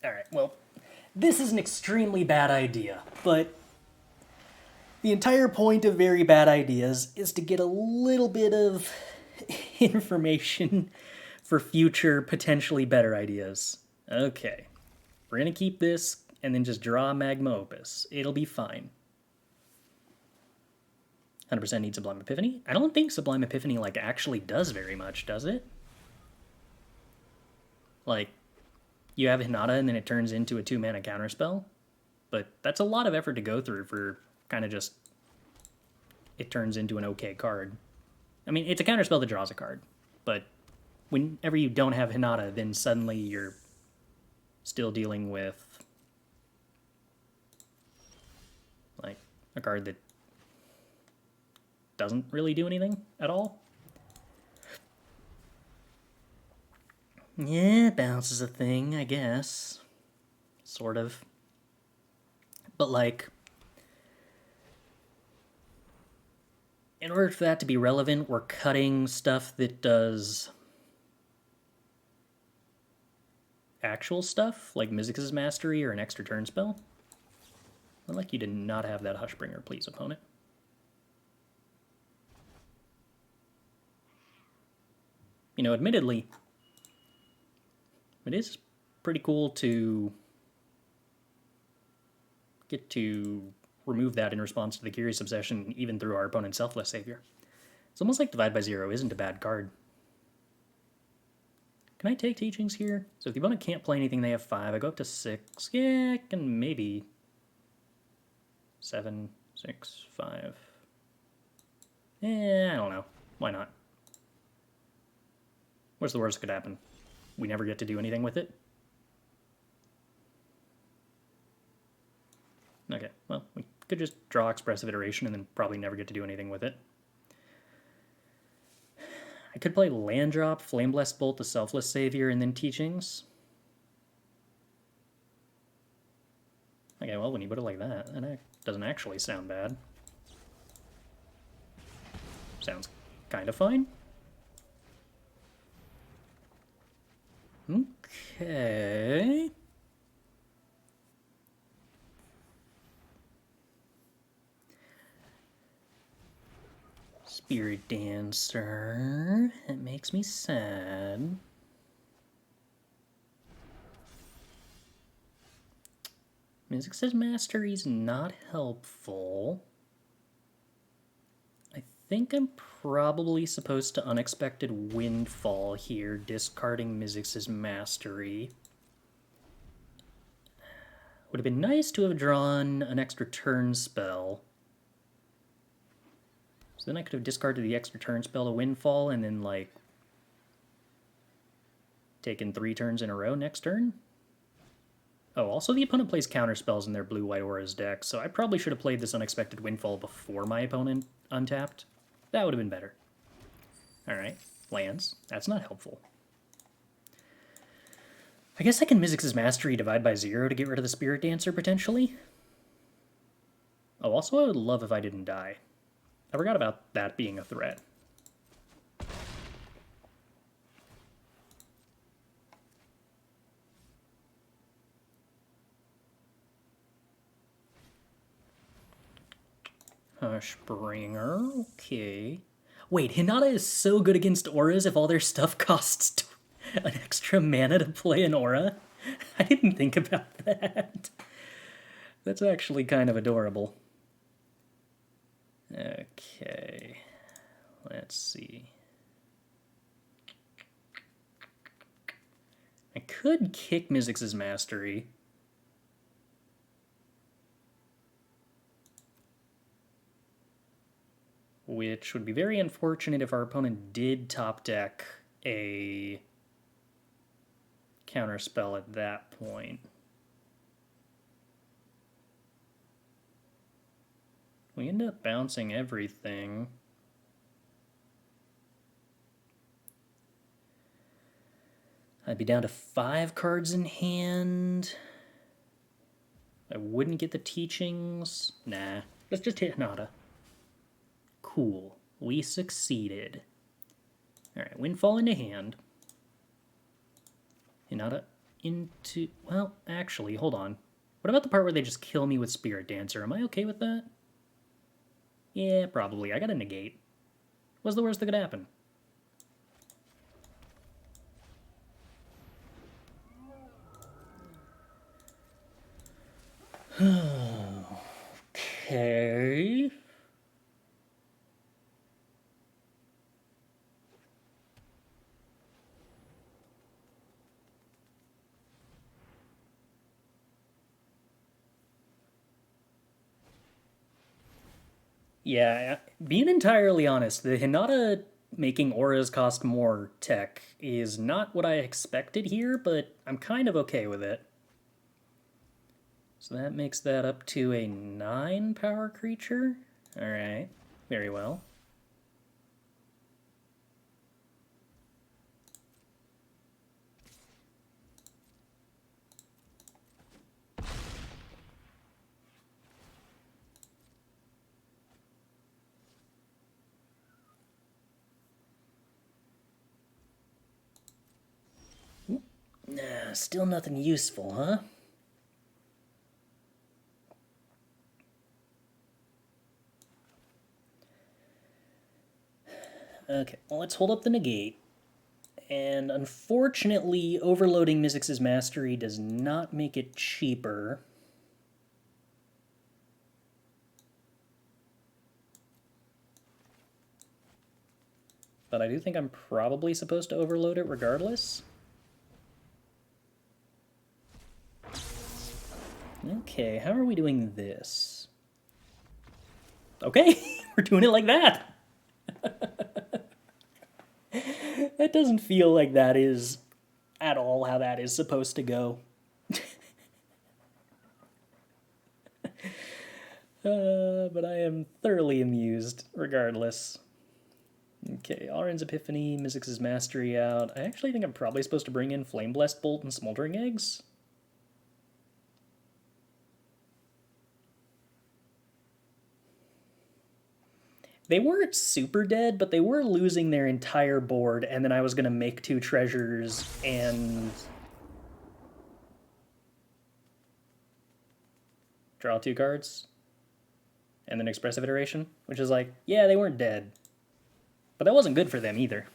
Alright, well, this is an extremely bad idea, but the entire point of very bad ideas is to get a little bit of information for future potentially better ideas. Okay, we're gonna keep this and then just draw Magma Opus. It'll be fine. 100% need Sublime Epiphany? I don't think Sublime Epiphany like actually does very much, does it? Like, you have Hinata and then it turns into a 2-mana counterspell, but that's a lot of effort to go through for kind of just it turns into an okay card. I mean, it's a counterspell that draws a card, but whenever you don't have Hinata, then suddenly you're still dealing with like a card that doesn't really do anything at all. Yeah, bounce is a thing, I guess. Sort of. But like, in order for that to be relevant, we're cutting stuff that does actual stuff, like Mizzix's Mastery or an extra turn spell. I'd like you to not have that Hushbringer, please, opponent. You know, admittedly, it is pretty cool to get to remove that in response to the Curious Obsession, even through our opponent's Selfless Savior. It's almost like Divide by Zero isn't a bad card. Can I take Teachings here? So if the opponent can't play anything, they have 5. I go up to 6. Yeah, I can maybe 7, 6, 5. I don't know. Why not? What's the worst that could happen? We never get to do anything with it? Okay, well, we could just draw Expressive Iteration and then probably never get to do anything with it. I could play Land Drop, Flame Blessed Bolt, the Selfless Savior, and then Teachings. Okay, well, when you put it like that, that doesn't actually sound bad. Sounds kind of fine. Okay. Spirit Dancer. That makes me sad. Mizzix's Mastery's not helpful. I think I'm probably supposed to Unexpected Windfall here, discarding Mizzix's Mastery. Would have been nice to have drawn an extra turn spell. So then I could have discarded the extra turn spell to Windfall and then, like, taken 3 turns in a row next turn. Oh, also the opponent plays counterspells in their blue-white auras deck, so I probably should have played this Unexpected Windfall before my opponent untapped. That would have been better. Alright, lands. That's not helpful. I guess I can Mizzix's Mastery Divide by 0 to get rid of the Spirit Dancer, potentially. Oh, also I would love if I didn't die. I forgot about that being a threat. Hushbringer, okay. Wait, Hinata is so good against auras if all their stuff costs an extra mana to play an aura? I didn't think about that. That's actually kind of adorable. Okay, let's see. I could kick Mizzix's Mastery. Which would be very unfortunate if our opponent did top deck a counterspell at that point. We end up bouncing everything. I'd be down to 5 cards in hand. I wouldn't get the Teachings. Nah, let's just hit Hinata. Cool, we succeeded. Alright, Windfall into hand. Hinata into... Well, actually, hold on. What about the part where they just kill me with Spirit Dancer? Am I okay with that? Yeah, probably. I got a Negate. What's the worst that could happen? Okay. Yeah, being entirely honest, the Hinata making auras cost more tech is not what I expected here, but I'm kind of okay with it. So that makes that up to a 9 power creature. Alright, very well. Nah, still nothing useful, huh? Okay, well, let's hold up the Negate. And unfortunately, overloading Mizzix's Mastery does not make it cheaper. But I do think I'm probably supposed to overload it regardless. Okay, how are we doing this? Okay, we're doing it like that. That doesn't feel like that is at all how that is supposed to go. But I am thoroughly amused regardless. Okay, Alrund's Epiphany, Mizzix's Mastery out. I actually think I'm probably supposed to bring in Flame Blessed Bolt and Smoldering Eggs. They weren't super dead, but they were losing their entire board, and then I was going to make 2 treasures and draw 2 cards, and then Expressive Iteration, which is like, yeah, they weren't dead. But that wasn't good for them either.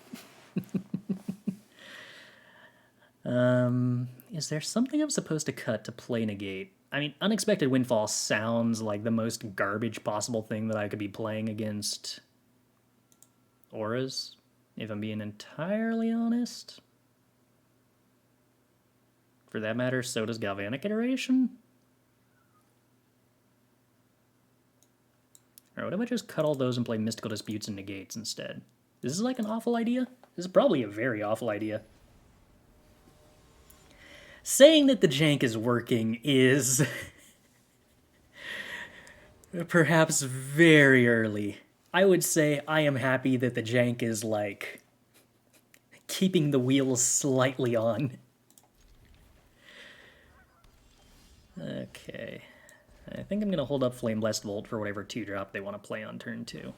Is there something I'm supposed to cut to play Negate? I mean, Unexpected Windfall sounds like the most garbage possible thing that I could be playing against auras, if I'm being entirely honest. For that matter, so does Galvanic Iteration. Alright, what if I just cut all those and play Mystical Disputes and Negates instead? Is this like an awful idea? This is probably a very awful idea. Saying that the jank is working is perhaps very early. I would say I am happy that the jank is, like, keeping the wheels slightly on. Okay. I think I'm going to hold up Flame Blessed Volt for whatever 2-drop they want to play on turn 2.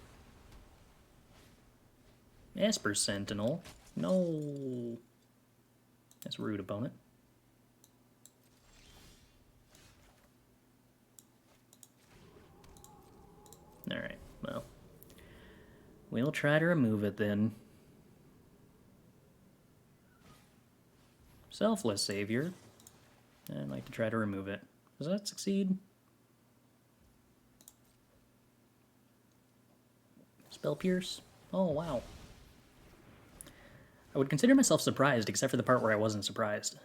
Esper Sentinel. No. That's rude, opponent. Alright, well. We'll try to remove it then. Selfless Savior. I'd like to try to remove it. Does that succeed? Spell Pierce? Oh, wow. I would consider myself surprised, except for the part where I wasn't surprised.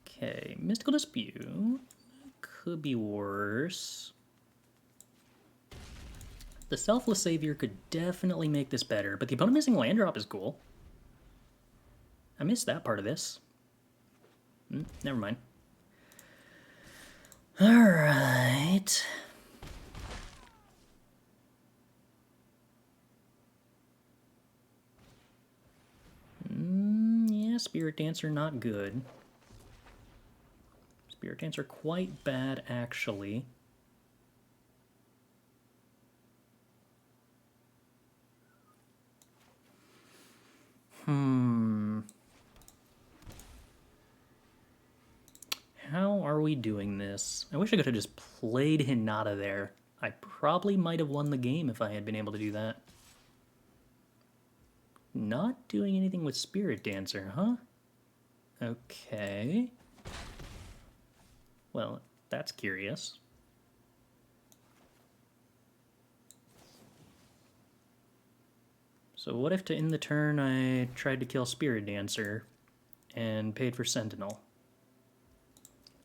Okay, Mystical Dispute. Could be worse. The Selfless Savior could definitely make this better, but the opponent missing land drop is cool. I missed that part of this. Never mind. Alright. Yeah, Spirit Dancer not good. Spirit Dancer quite bad, actually. how are we doing this? I wish I could have just played Hinata there. I probably might have won the game if I had been able to do that. Not doing anything with Spirit Dancer, huh? Okay. Well, that's curious. So what if to end the turn I tried to kill Spirit Dancer and paid for Sentinel?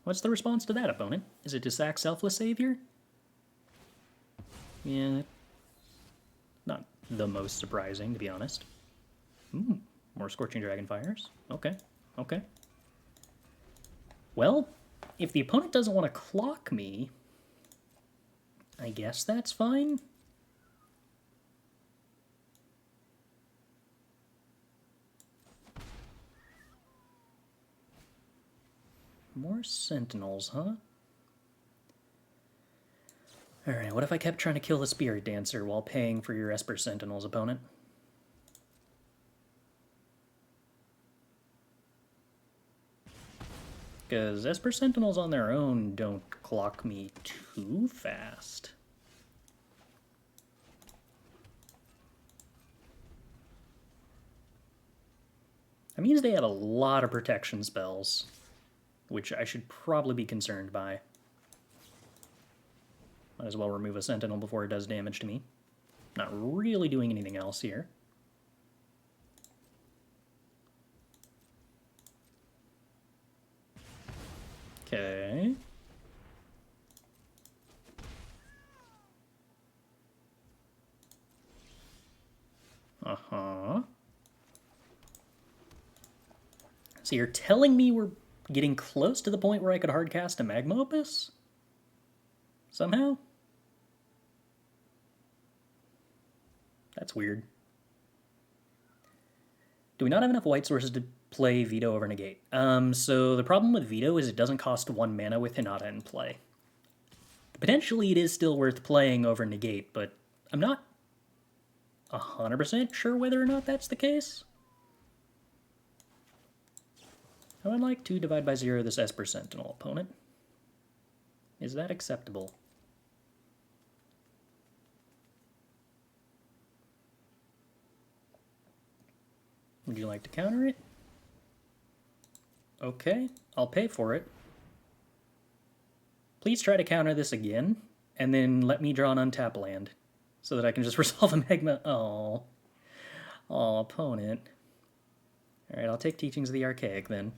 What's the response to that, opponent? Is it to sack Selfless Savior? Yeah, not the most surprising, to be honest. More Scorching Dragonfires. Okay, okay. Well, if the opponent doesn't want to clock me, I guess that's fine. More Sentinels, huh? Alright, what if I kept trying to kill the Spirit Dancer while paying for your Esper Sentinels, opponent? Because Esper Sentinels on their own don't clock me too fast. That means they have a lot of protection spells, which I should probably be concerned by. Might as well remove a Sentinel before it does damage to me. Not really doing anything else here. Okay. Uh-huh. So you're telling me we're getting close to the point where I could hardcast a Magma Opus? Somehow? That's weird. Do we not have enough white sources to play Veto over Negate? So the problem with Veto is it doesn't cost 1 mana with Hinata in play. Potentially it is still worth playing over Negate, but I'm not 100% sure whether or not that's the case. I would like to divide by 0 this Esper Sentinel, opponent. Is that acceptable? Would you like to counter it? Okay, I'll pay for it. Please try to counter this again, and then let me draw an untap land, so that I can just resolve a Magma... Oh, opponent. Alright, I'll take Teachings of the Archaic, then.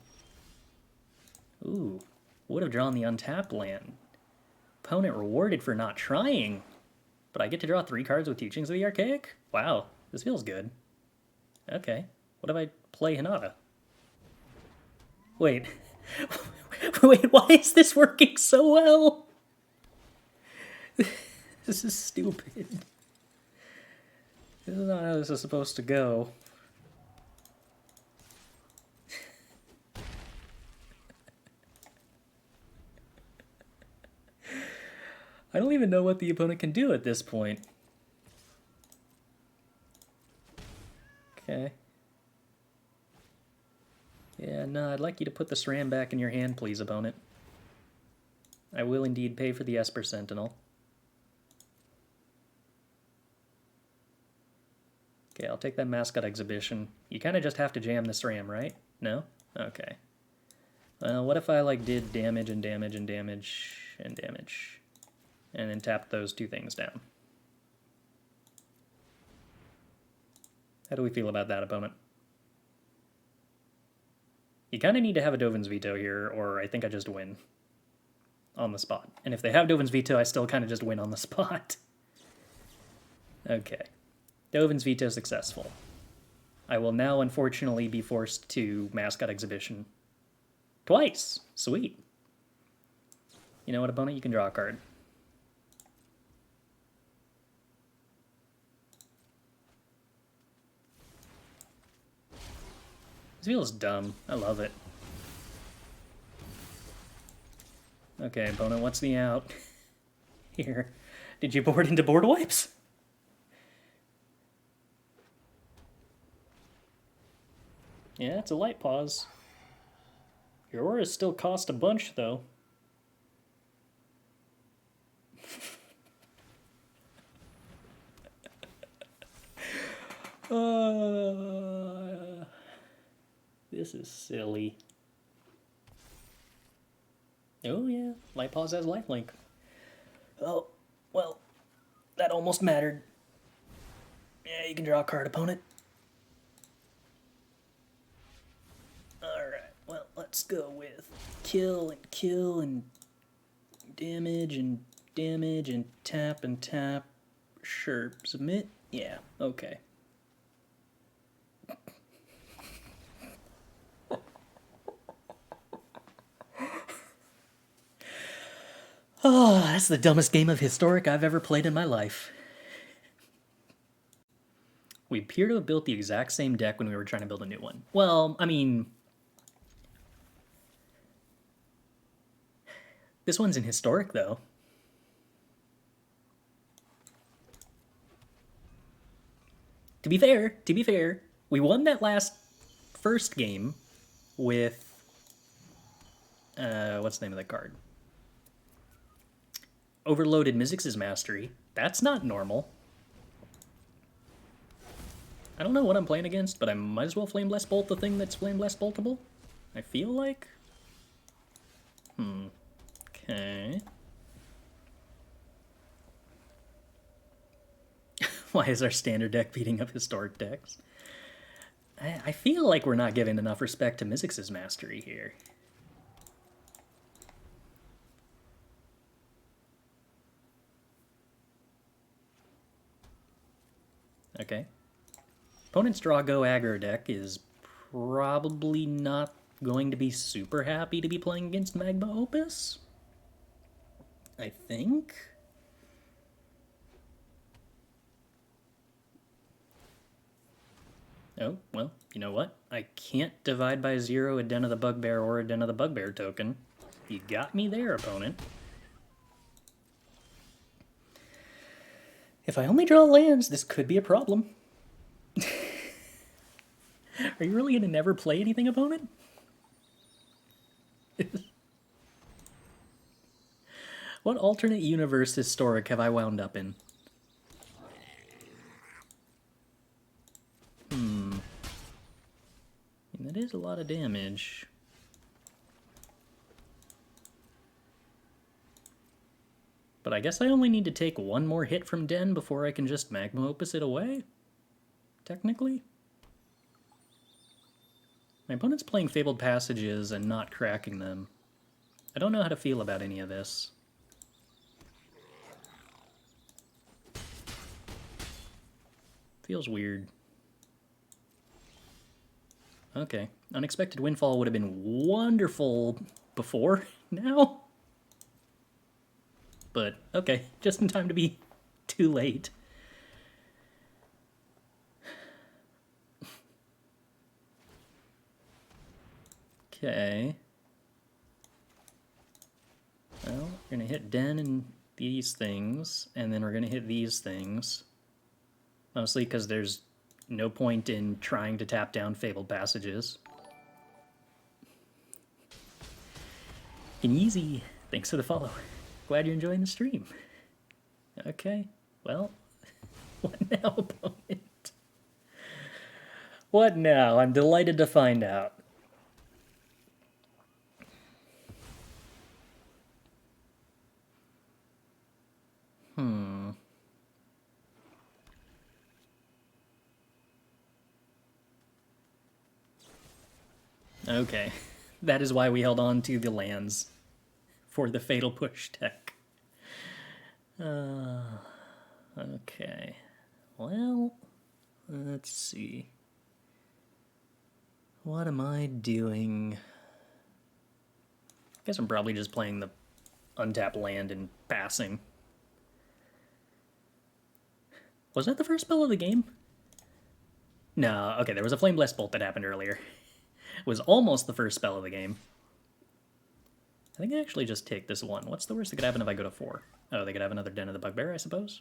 Ooh, would have drawn the untap land. Opponent rewarded for not trying. But I get to draw 3 cards with Teachings of the Archaic? Wow, this feels good. Okay, what if I play Hinata? Wait. Wait, why is this working so well? This is stupid. This is not how this is supposed to go. I don't even know what the opponent can do at this point. Okay. Yeah, no, I'd like you to put the SRAM back in your hand, please, opponent. I will indeed pay for the Esper Sentinel. Okay, I'll take that Mascot Exhibition. You kind of just have to jam the SRAM, right? No? Okay. Well, what if I, like, did damage and damage and damage and damage, and then tapped those 2 things down? How do we feel about that, opponent? You kind of need to have a Dovin's Veto here, or I think I just win on the spot. And if they have Dovin's Veto, I still kind of just win on the spot. Okay. Dovin's Veto successful. I will now, unfortunately, be forced to Mascot Exhibition. Twice! Sweet. You know what, opponent? You can draw a card. This feels dumb. I love it. Okay, opponent, what's the out? Here. Did you board into board wipes? Yeah, it's a light pause. Your auras still cost a bunch, though. This is silly. Oh yeah, Light Pause has lifelink. Oh, well, that almost mattered. Yeah, you can draw a card, opponent. Alright, well, let's go with kill and damage and tap and tap. Sure, submit? Yeah, okay. Oh, that's the dumbest game of Historic I've ever played in my life. We appear to have built the exact same deck when we were trying to build a new one. Well, I mean, this one's in Historic, though. To be fair, we won that first game with, what's the name of the card? Overloaded Mizzix's Mastery. That's not normal. I don't know what I'm playing against, but I might as well Flame Blast Bolt the thing that's Flame Blast Boltable. I feel like. Okay. Why is our standard deck beating up Historic decks? I feel like we're not giving enough respect to Mizzix's Mastery here. Okay. Opponent's draw go aggro deck is probably not going to be super happy to be playing against Magma Opus. I think. Oh, well, you know what? I can't divide by 0 a Den of the Bugbear or a Den of the Bugbear token. You got me there, opponent. If I only draw lands, this could be a problem. Are you really going to never play anything, opponent? What alternate universe Historic have I wound up in? That is a lot of damage. But I guess I only need to take one more hit from Den before I can just Magma Opus it away? Technically? My opponent's playing Fabled Passages and not cracking them. I don't know how to feel about any of this. Feels weird. Okay. Unexpected Windfall would have been wonderful before now. But, okay. Just in time to be too late. Okay. Well, we're going to hit Den and these things, and then we're going to hit these things. Mostly because there's no point in trying to tap down Fabled Passages. Easy. Thanks for the follow. Glad you're enjoying the stream. Okay, well, what now, opponent? What now? I'm delighted to find out. Okay, that is why we held on to the lands for the Fatal Push deck. Okay, well, let's see. What am I doing? I guess I'm probably just playing the untap land and passing. Was that the first spell of the game? No, okay, there was a Flame Blast Bolt that happened earlier. It was almost the first spell of the game. I think I actually just take this one. What's the worst that could happen if I go to 4? Oh, they could have another Den of the Bugbear, I suppose.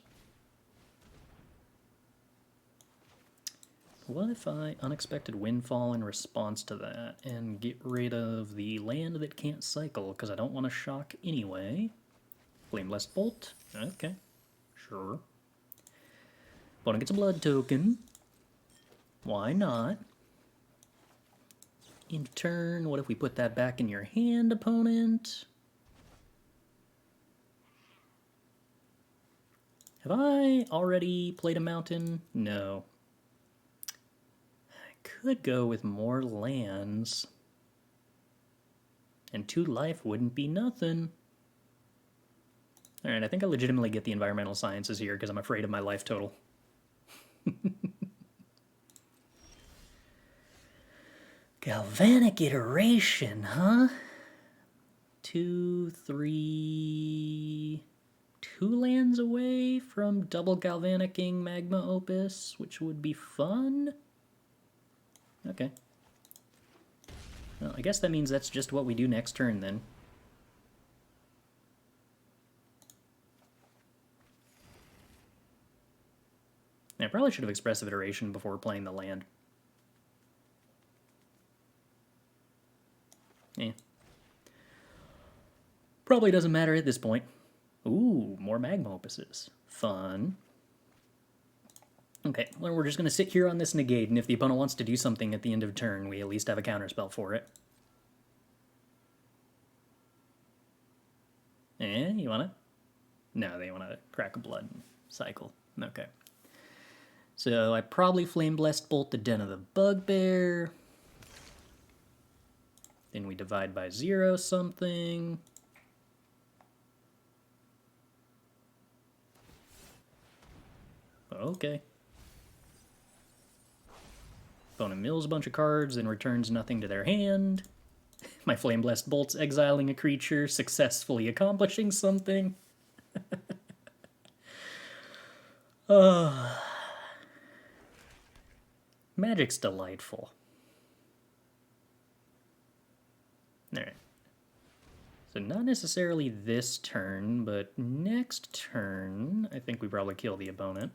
What if I Unexpected Windfall in response to that and get rid of the land that can't cycle because I don't want to shock anyway? Flame Blast Bolt. Okay, sure. Opponent gets a blood token. Why not? In turn, what if we put that back in your hand, opponent? Have I already played a mountain? No. I could go with more lands. And 2 life wouldn't be nothing. Alright, I think I legitimately get the environmental sciences here because I'm afraid of my life total. Galvanic Iteration, huh? 2, 3... 2 lands away from double Galvanicing Magma Opus, which would be fun. Okay. Well, I guess that means that's just what we do next turn, then. I probably should have Expressive Iteration before playing the land. Eh. Probably doesn't matter at this point. Ooh, more Magma Opuses. Fun. Okay, well, we're just going to sit here on this Negate, and if the opponent wants to do something at the end of turn, we at least have a counterspell for it. Eh, you want it? No, they want to crack a blood cycle. Okay. So I probably Flame Blessed Bolt the Den of the Bugbear. Then we divide by 0 something. Okay. Opponent mills a bunch of cards and returns nothing to their hand. My Flame Blessed Bolt's exiling a creature, successfully accomplishing something. Magic's delightful. Alright. So not necessarily this turn, but next turn, I think we probably kill the opponent.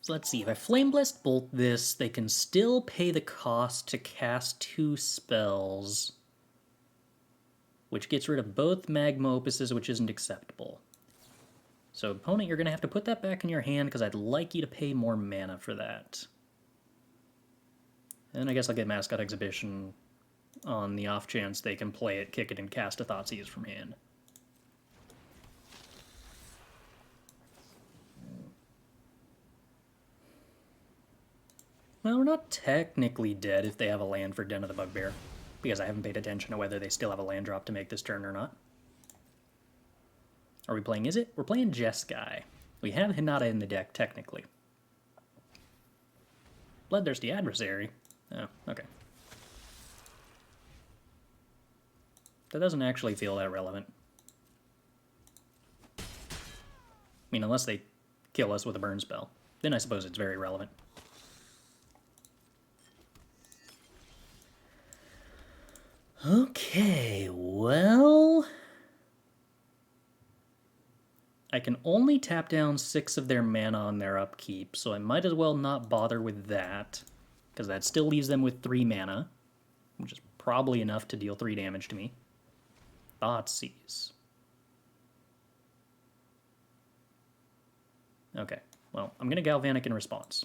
So let's see, if I Flame Blessed Bolt this, they can still pay the cost to cast 2 spells, which gets rid of both Magma Opuses, which isn't acceptable. So opponent, you're going to have to put that back in your hand because I'd like you to pay more mana for that. And I guess I'll get Mascot Exhibition on the off chance they can play it, kick it, and cast a Thoughtseize from hand. Well, we're not technically dead if they have a land for Den of the Bugbear, because I haven't paid attention to whether they still have a land drop to make this turn or not. Are we playing Izzet? We're playing Jeskai. We have Hinata in the deck, technically. Bloodthirsty Adversary? Oh, okay. That doesn't actually feel that relevant. I mean, unless they kill us with a burn spell. Then I suppose it's very relevant. Okay, well... I can only tap down 6 of their mana on their upkeep, so I might as well not bother with that, because that still leaves them with 3 mana, which is probably enough to deal 3 damage to me. Thoughtseize. Okay, well, I'm going to Galvanic in response.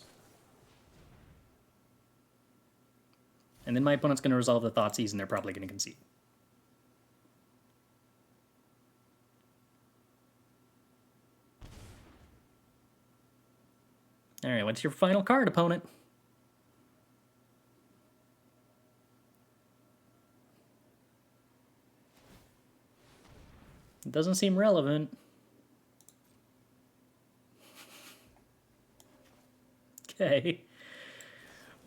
And then my opponent's going to resolve the Thoughtseize, and they're probably going to concede. Alright, what's your final card, opponent? It doesn't seem relevant. Okay.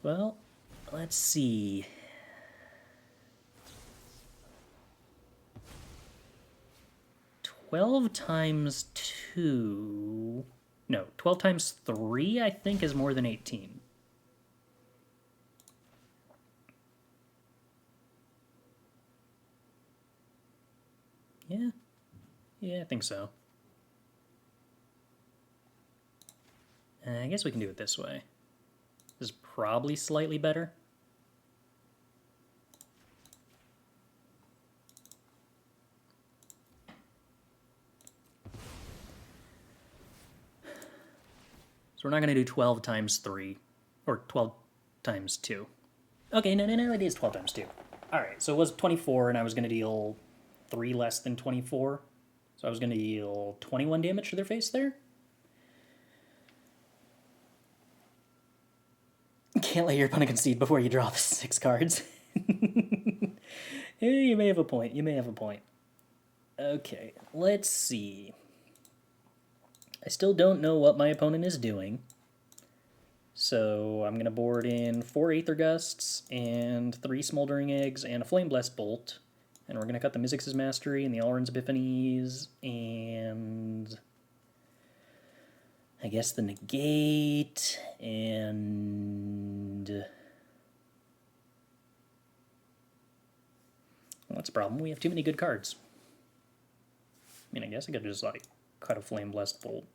Well, let's see. $12 times 2... No, 12 times 3, I think, is more than 18. Yeah. Yeah, I think so. I guess we can do it this way. This is probably slightly better. we're not going to do 12 times 3, or 12 times 2. Okay, no, it is 12 times 2. Alright, so it was 24, and I was going to deal 3 less than 24. So I was going to deal 21 damage to their face there. Can't let your opponent concede before you draw the 6 cards. You may have a point, Okay, let's see. I still don't know what my opponent is doing. So I'm going to board in 4 Aether Gusts and 3 Smoldering Eggs and a Flame Blessed Bolt. And we're going to cut the Mizzix's Mastery and the Alrund's Epiphanies and I guess the Negate and... Well, that's a problem. We have too many good cards. I mean, I guess I could just, like, cut a Flame Blessed Bolt,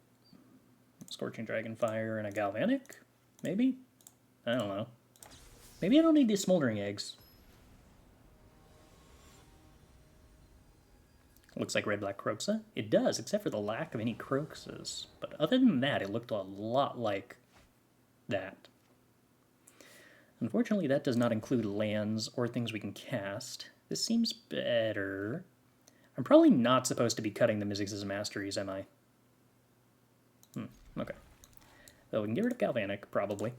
Scorching Dragonfire, and a Galvanic? Maybe? I don't know. Maybe I don't need these Smoldering Eggs. Looks like Red-Black Croxa. It does, except for the lack of any Croxas. But other than that, it looked a lot like that. Unfortunately, that does not include lands or things we can cast. This seems better. I'm probably not supposed to be cutting the Mizzix's Masteries, am I? Okay. So we can get rid of Galvanic, probably.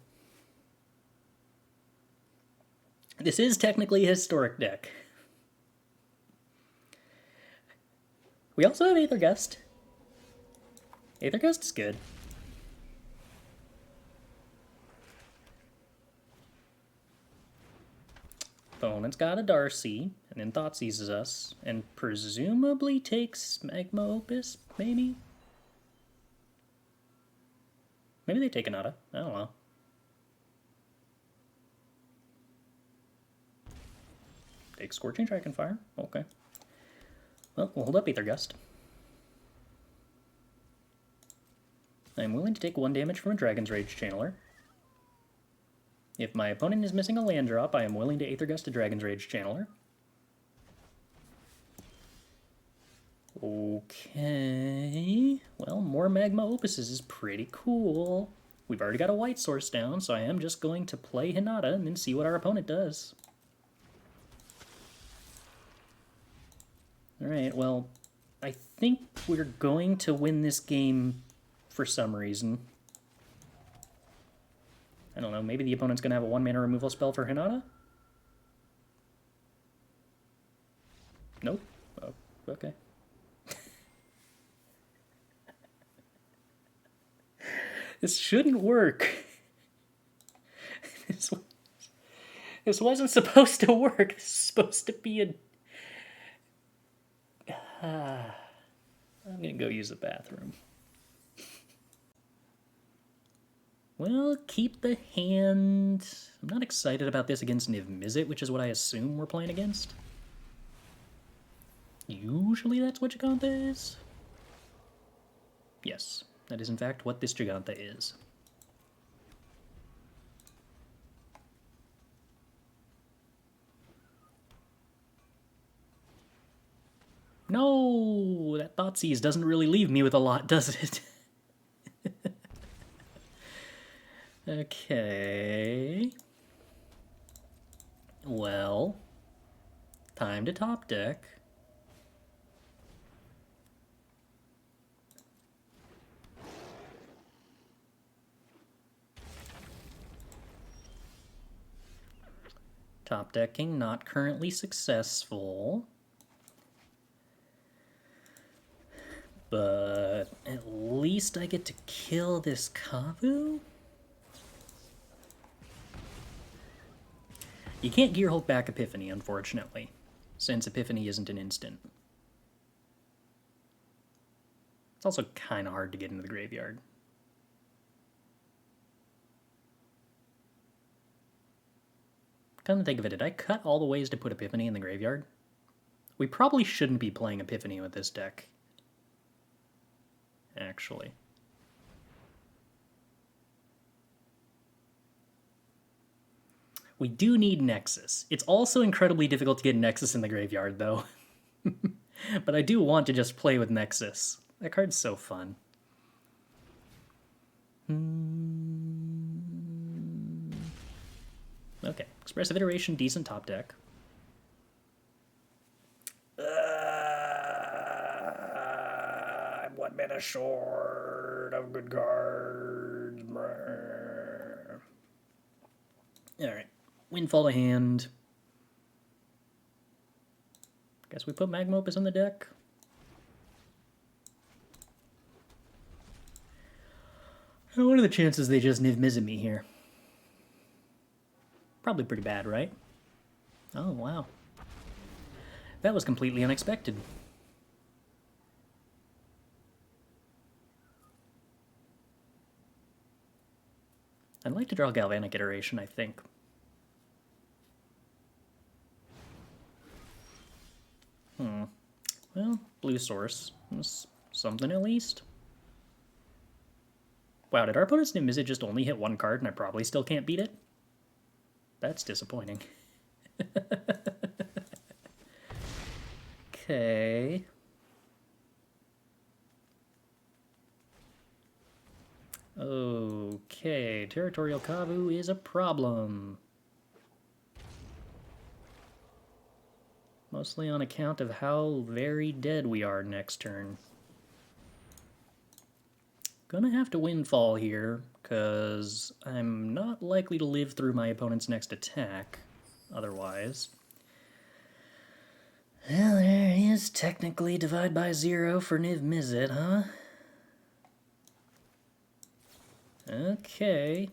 This is technically a historic deck. We also have Aether Gust. Aether Gust is good. Opponent's got a Darcy, and then Thoughtseizes us, and presumably takes Magma Opus, maybe? Maybe they take Hinata. I don't know. Take Scorching Dragonfire. Okay. Well, we'll hold up Aether Gust. I'm willing to take 1 damage from a Dragon's Rage Channeler. If my opponent is missing a land drop, I am willing to Aether Gust a Dragon's Rage Channeler. Okay. Well, more Magma Opuses is pretty cool. We've already got a white source down, so I am just going to play Hinata and then see what our opponent does. Alright, well, I think we're going to win this game for some reason. I don't know, maybe the opponent's going to have a 1-mana removal spell for Hinata? Nope. Oh, okay. This shouldn't work. This wasn't supposed to work. This is supposed to be a... I'm gonna go use the bathroom. Well, keep the hand. I'm not excited about this against Niv-Mizzet, which is what I assume we're playing against. Usually that's what Giganta is. Yes, that is in fact what this Giganta is. No, that Thoughtseize doesn't really leave me with a lot, does it? Okay. Well, time to top deck. Top decking not currently successful. But at least I get to kill this Kavu? You can't Gearhulk back Epiphany, unfortunately, since Epiphany isn't an instant. It's also kind of hard to get into the graveyard. Come to think of it, did I cut all the ways to put Epiphany in the graveyard? We probably shouldn't be playing Epiphany with this deck, actually. We do need Nexus. It's also incredibly difficult to get Nexus in the graveyard, though. But I do want to just play with Nexus. That card's so fun. Okay, Expressive Iteration, decent top deck. I'm 1 mana short of good cards. Alright, Windfall to hand. Guess we put Magma Opus on the deck. What are the chances they just Niv-Mizzet me here? Probably pretty bad, right? Oh, wow. That was completely unexpected. I'd like to draw Galvanic Iteration, I think. Well, blue source. That's something at least. Wow, did our opponent's Niv-Mizzet just only hit 1 card and I probably still can't beat it? That's disappointing. Okay. Okay, Territorial Kavu is a problem. Mostly on account of how very dead we are next turn. Gonna have to Windfall here, because I'm not likely to live through my opponent's next attack otherwise. Well, there is technically Divide by 0 for Niv-Mizzet, huh? Okay.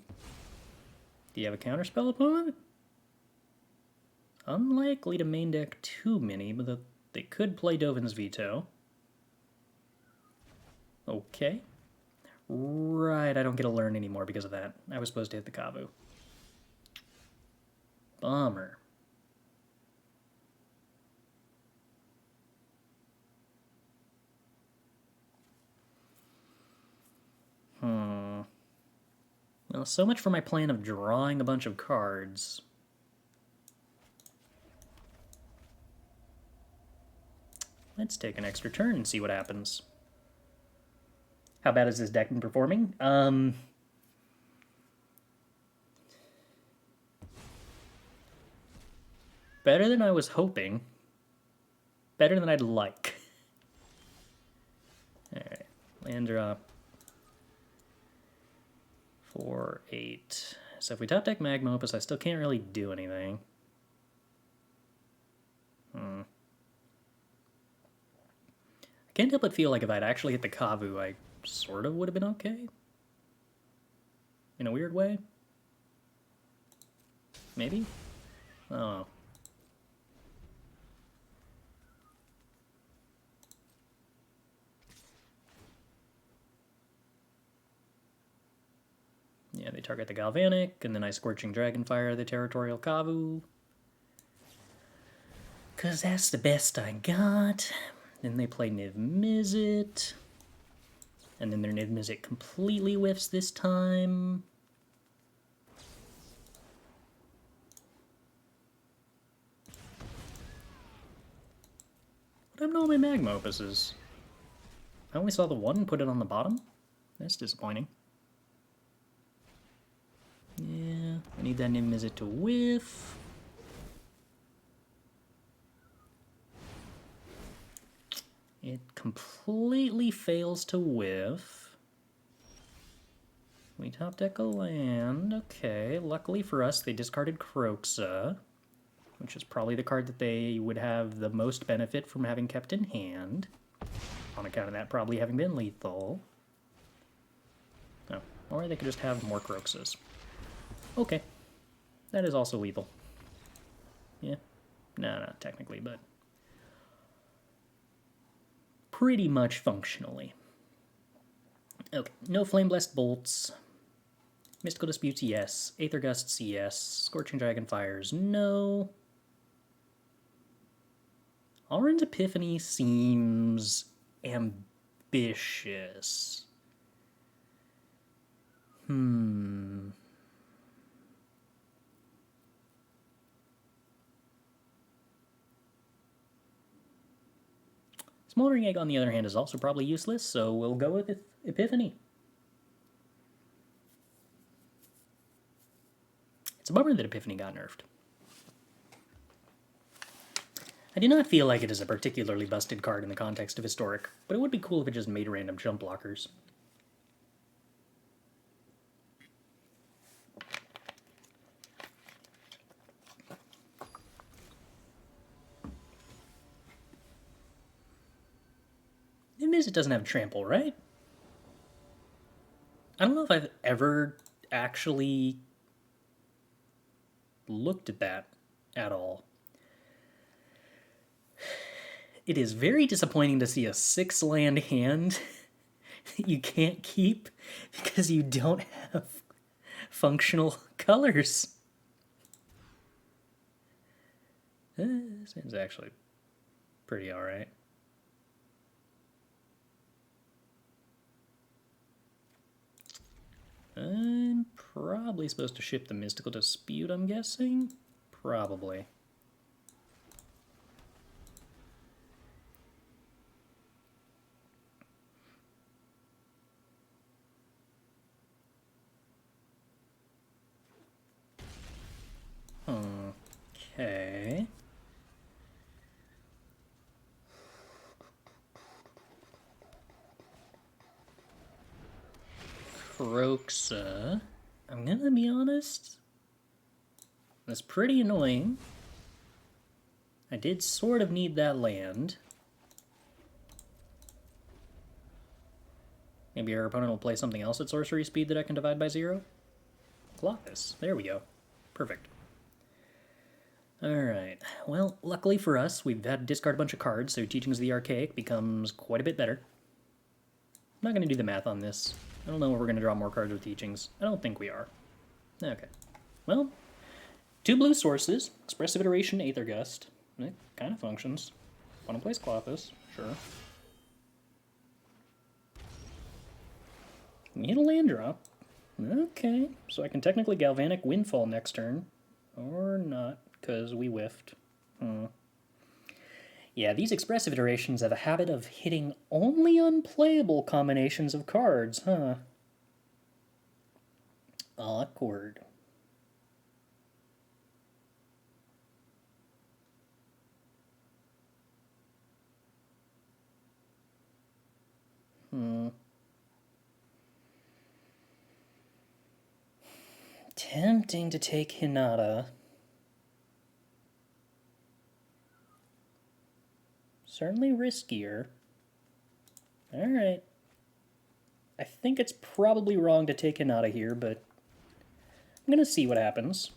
Do you have a counterspell opponent? Unlikely to main deck too many, but they could play Dovin's Veto. Okay. Right, I don't get to learn anymore because of that. I was supposed to hit the Kavu. Bummer. Well, so much for my plan of drawing a bunch of cards. Let's take an extra turn and see what happens. How bad has this deck been performing? Better than I was hoping. Better than I'd like. Alright, land drop. 4, 8. So if we top deck Magma Opus, I still can't really do anything. I can't help but feel like if I'd actually hit the Kavu, I sort of would have been okay. In a weird way. Maybe? Oh. Yeah, they target the Galvanic, and then I Scorching Dragonfire the Territorial Kavu. 'Cause that's the best I got. Then they play Niv-Mizzet. And then their Niv-Mizzet completely whiffs this time. What happened to all my Magma Opuses? I only saw the one and put it on the bottom? That's disappointing. Yeah, I need that Niv-Mizzet to whiff. It completely fails to whiff. We top deck a land. Okay, luckily for us, they discarded Kroxa, which is probably the card that they would have the most benefit from having kept in hand, on account of that probably having been lethal. Oh, or they could just have more Kroxas. Okay, that is also lethal. Yeah, no, not technically, but pretty much functionally. Okay, no Flame Blessed Bolts. Mystical Disputes, yes. Aether Gusts, yes. Scorching Dragonfires, no. Alrund's Epiphany seems ambitious. Smoldering Egg, on the other hand, is also probably useless, so we'll go with Epiphany. It's a bummer that Epiphany got nerfed. I do not feel like it is a particularly busted card in the context of Historic, but it would be cool if it just made random jump blockers. Niv-Mizzet doesn't have trample, right? I don't know if I've ever actually looked at that at all. It is very disappointing to see a 6-land hand that you can't keep because you don't have functional colors. This hand's actually pretty alright. I'm probably supposed to ship the Mystical Dispute, I'm guessing? Probably. Okay. Kroxa. I'm gonna be honest. That's pretty annoying. I did sort of need that land. Maybe our opponent will play something else at sorcery speed that I can divide by 0? Colossus. There we go. Perfect. Alright. Well, luckily for us, we've had to discard a bunch of cards, so Teachings of the Archaic becomes quite a bit better. I'm not going to do the math on this. I don't know if we're going to draw more cards with Teachings. I don't think we are. Okay. Well, 2 blue sources. Expressive Iteration, Aether Gust. It kind of functions. Opponent plays Colossus. Sure. Need a land drop. Okay. So I can technically Galvanic Windfall next turn. Or not, because we whiffed. Yeah, these Expressive Iterations have a habit of hitting only unplayable combinations of cards, huh? Awkward. Tempting to take Hinata. Certainly riskier. Alright. I think it's probably wrong to take Hinata here, but I'm gonna see what happens.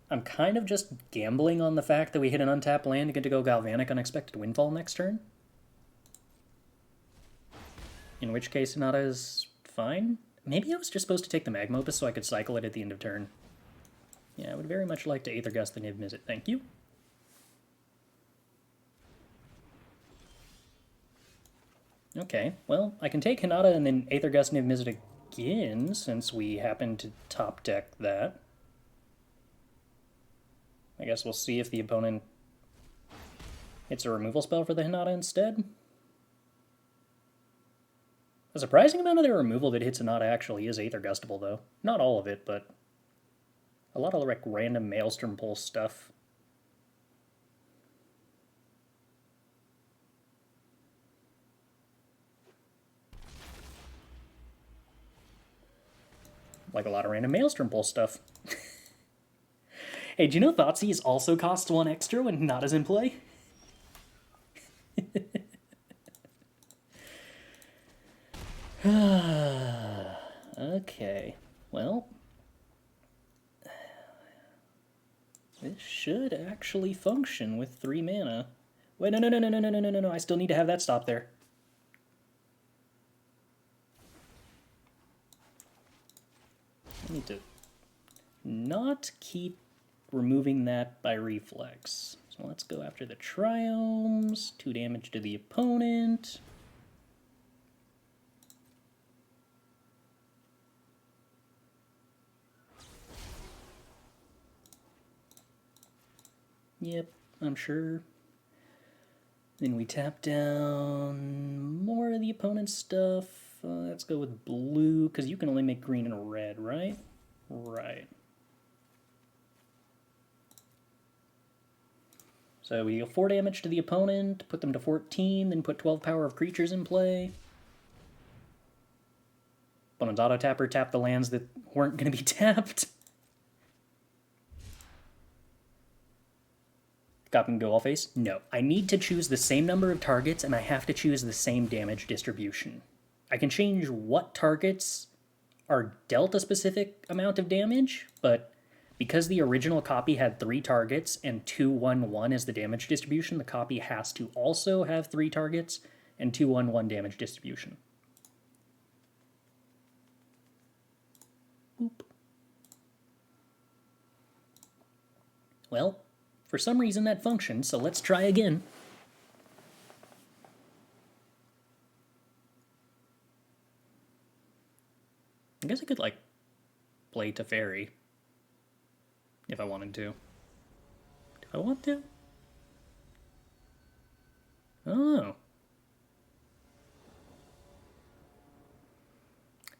I'm kind of just gambling on the fact that we hit an untapped land and get to go Galvanic Unexpected Windfall next turn. In which case Hinata is fine. Maybe I was just supposed to take the Magma Opus so I could cycle it at the end of turn. Yeah, I would very much like to Aether Gust the Niv-Mizzet, thank you. Okay, well, I can take Hinata and then Aether Gust Niv-Mizzet again, since we happen to top deck that. I guess we'll see if the opponent hits a removal spell for the Hinata instead. A surprising amount of their removal that hits Hinata actually is Aether Gustable, though. Not all of it, but a lot of like random Maelstrom Pulse stuff. Like a lot of random Maelstrom Pulse stuff. Hey, do you know Thoughtseize also costs 1 extra when Hinata's in play? Okay, well, this should actually function with 3 mana. Wait, no, I still need to have that stop there. I need to not keep removing that by reflex. So let's go after the Triomes, 2 damage to the opponent. Yep, I'm sure. Then we tap down more of the opponent's stuff. let's go with blue, because you can only make green and red, right? Right. So we deal 4 damage to the opponent, put them to 14, then put 12 power of creatures in play. Opponent's auto-tapper tapped the lands that weren't going to be tapped. Got them go all face? No. I need to choose the same number of targets, and I have to choose the same damage distribution. I can change what targets are dealt a specific amount of damage, but because the original copy had 3 targets and 2/1/1 is the damage distribution, the copy has to also have 3 targets and 2/1/1 damage distribution. Boop. Well, for some reason that functioned, so let's try again. I guess I could, like, play Teferi if I wanted to. Do I want to? Oh.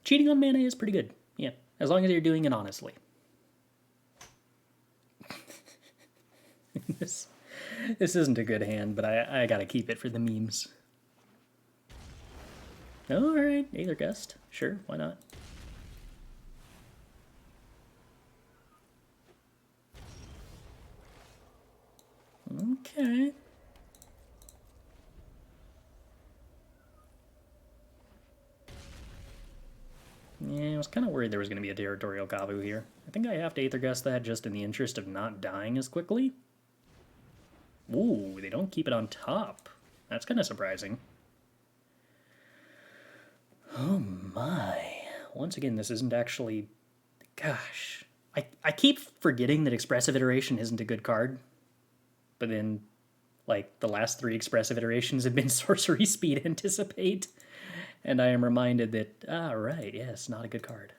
Cheating on mana is pretty good. Yeah, as long as you're doing it honestly. This isn't a good hand, but I gotta keep it for the memes. Oh, alright, Aether Gust. Sure, why not? Okay. Yeah, I was kind of worried there was going to be a Territorial Kavu here. I think I have to Aether Gust that just in the interest of not dying as quickly. Ooh, they don't keep it on top. That's kind of surprising. Oh my. Once again, this isn't actually... Gosh. I keep forgetting that Expressive Iteration isn't a good card. But then, like, the last 3 Expressive Iterations have been Sorcery Speed Anticipate. And I am reminded that, right, yes, not a good card.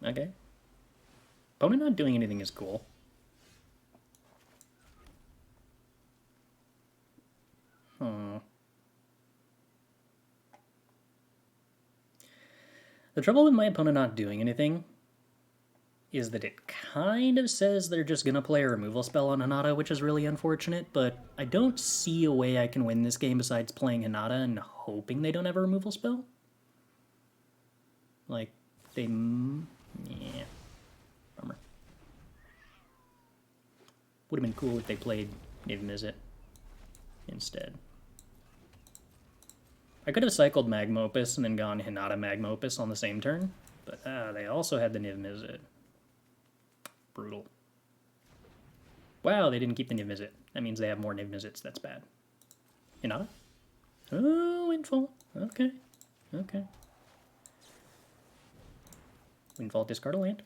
Okay. Opponent not doing anything is cool. The trouble with my opponent not doing anything is that it kind of says they're just going to play a removal spell on Hinata, which is really unfortunate, but I don't see a way I can win this game besides playing Hinata and hoping they don't have a removal spell. Like, they... yeah. Bummer. Would have been cool if they played Niv-Mizzet instead. I could have cycled Magma Opus and then gone Hinata Magma Opus on the same turn, but they also had the Niv-Mizzet. Brutal. Wow, they didn't keep the Niv-Mizzet. That means they have more Niv-Mizzets. That's bad. Hinata? Oh, Windfall. Okay. Okay. Windfall, discard a land.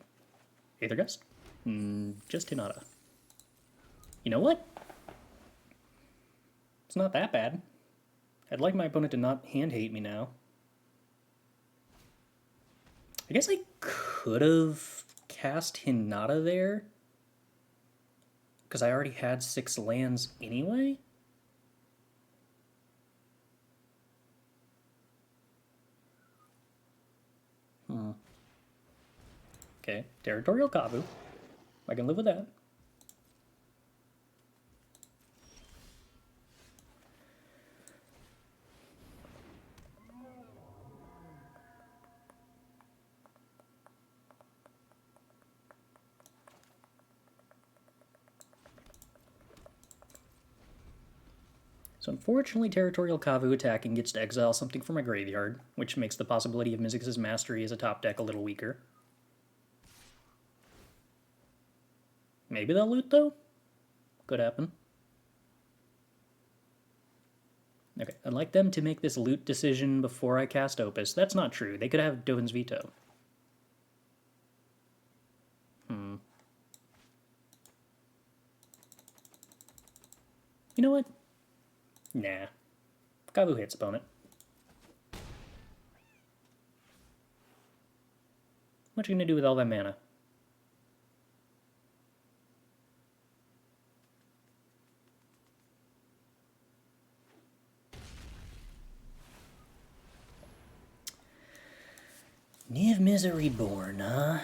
Aether Gust? Just Hinata. You know what? It's not that bad. I'd like my opponent to not hand hate me now. I guess I could have cast Hinata there, because I already had 6 lands anyway. Okay, Territorial Kavu. I can live with that. So unfortunately, Territorial Kavu attacking gets to exile something from my graveyard, which makes the possibility of Mizzix's Mastery as a top deck a little weaker. Maybe they'll loot, though? Could happen. Okay, I'd like them to make this loot decision before I cast Opus. That's not true. They could have Dovin's Veto. You know what? Nah. Kavu hits opponent. What you gonna do with all that mana? Niv-Mizzet Reborn, huh?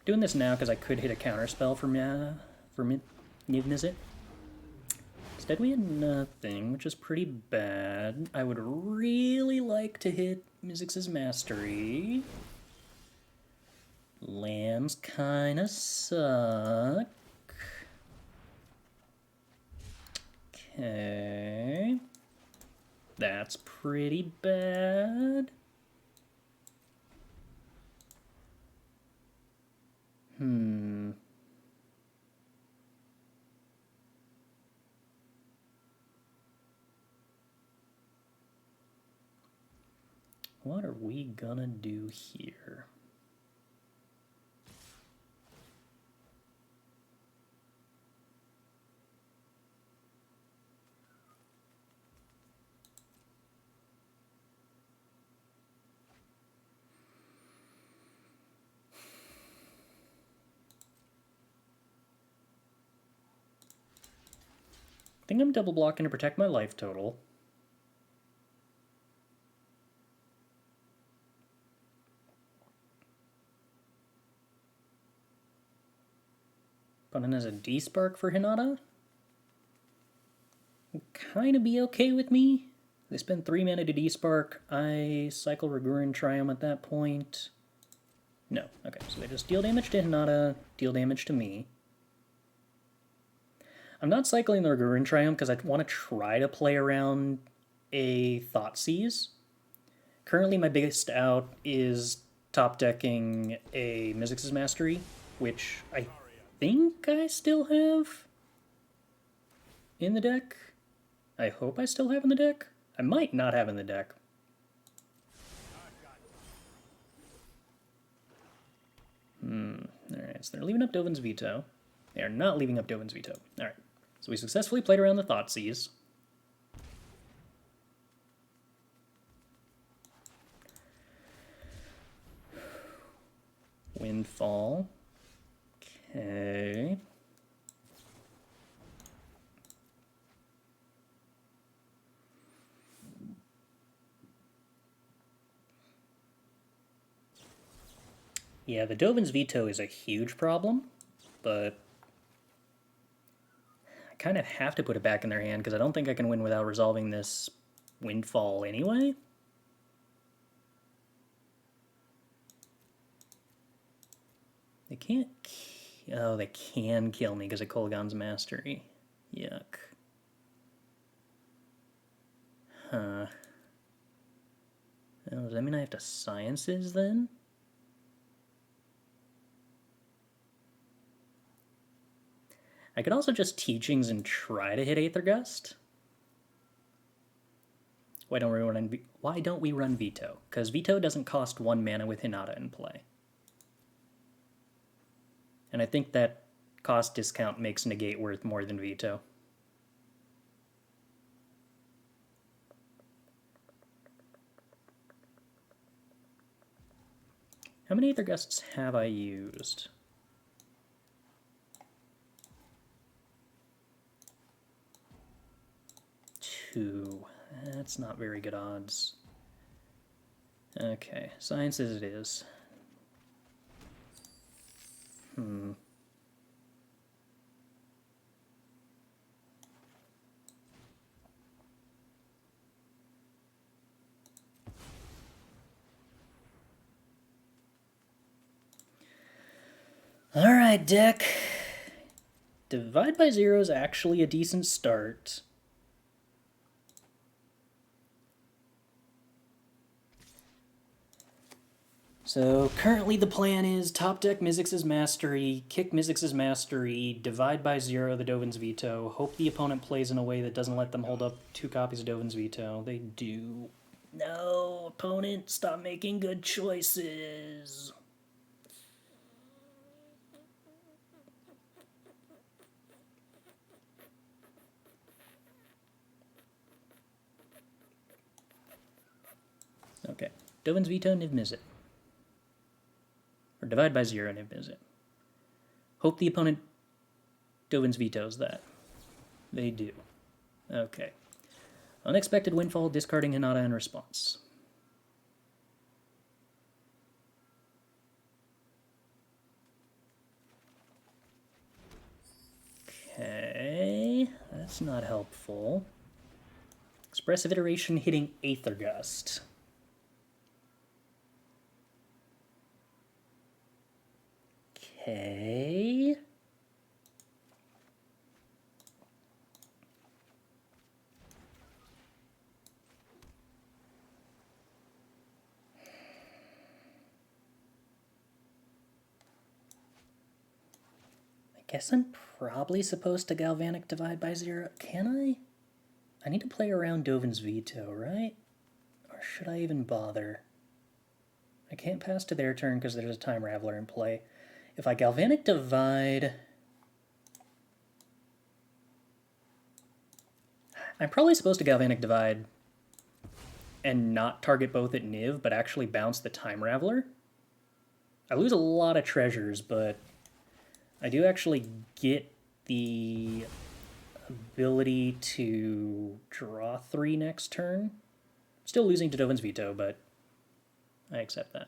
Doing this now because I could hit a counterspell for Niv-Mizzet. Instead we had nothing, which is pretty bad. I would really like to hit Mizzix's Mastery. Lands kinda suck. Okay. That's pretty bad. What are we gonna do here? I think I'm double blocking to protect my life total. Opponent has a D-Spark for Hinata. Kind of be okay with me. They spend 3 mana to D-Spark. I cycle Raugrin Triome at that point. No. Okay, so they just deal damage to Hinata, deal damage to me. I'm not cycling the Raugrin Triome because I want to try to play around a Thoughtseize. Currently my biggest out is top decking a Mizzix's Mastery, which I think I still have in the deck. I hope I still have in the deck. I might not have in the deck. Alright, so they're leaving up Dovin's Veto. They are not leaving up Dovin's Veto. Alright, so we successfully played around the Thoughtseize. Windfall. Okay. Yeah, the Dovin's Veto is a huge problem, but I kind of have to put it back in their hand because I don't think I can win without resolving this Windfall anyway. They can't... Oh, they can kill me because of Kolaghan's Mastery. Yuck. Huh. Oh, does that mean I have to Sciences then? I could also just Teachings and try to hit Aether Gust. Why don't we run Veto? Because Veto doesn't cost 1 mana with Hinata in play. And I think that cost discount makes Negate worth more than Veto. How many Aether Gusts have I used? 2. That's not very good odds. Okay, Sciences it is. Alright, deck. Divide by 0 is actually a decent start. So currently the plan is top deck Mizzix's Mastery, kick Mizzix's Mastery, divide by 0 the Dovin's Veto, hope the opponent plays in a way that doesn't let them hold up 2 copies of Dovin's Veto. They do. No, opponent, stop making good choices. Okay, Dovin's Veto, Niv-Mizzet. Or Or divide by 0 Niv-Mizzet. Hope the opponent Dovin's vetoes that. They do. Okay. Unexpected Windfall, discarding Hinata in response. Okay, that's not helpful. Expressive Iteration hitting Aether Gust. Okay. I guess I'm probably supposed to Galvanic Divide by 0. Can I? I need to play around Dovin's veto, right? Or should I even bother? I can't pass to their turn because there's a Time Raveler in play. If I Galvanic Divide... I'm probably supposed to Galvanic Divide and not target both at Niv, but actually bounce the Time Raveler. I lose a lot of treasures, but I do actually get the ability to draw 3 next turn. Still losing to Dovin's veto, but I accept that.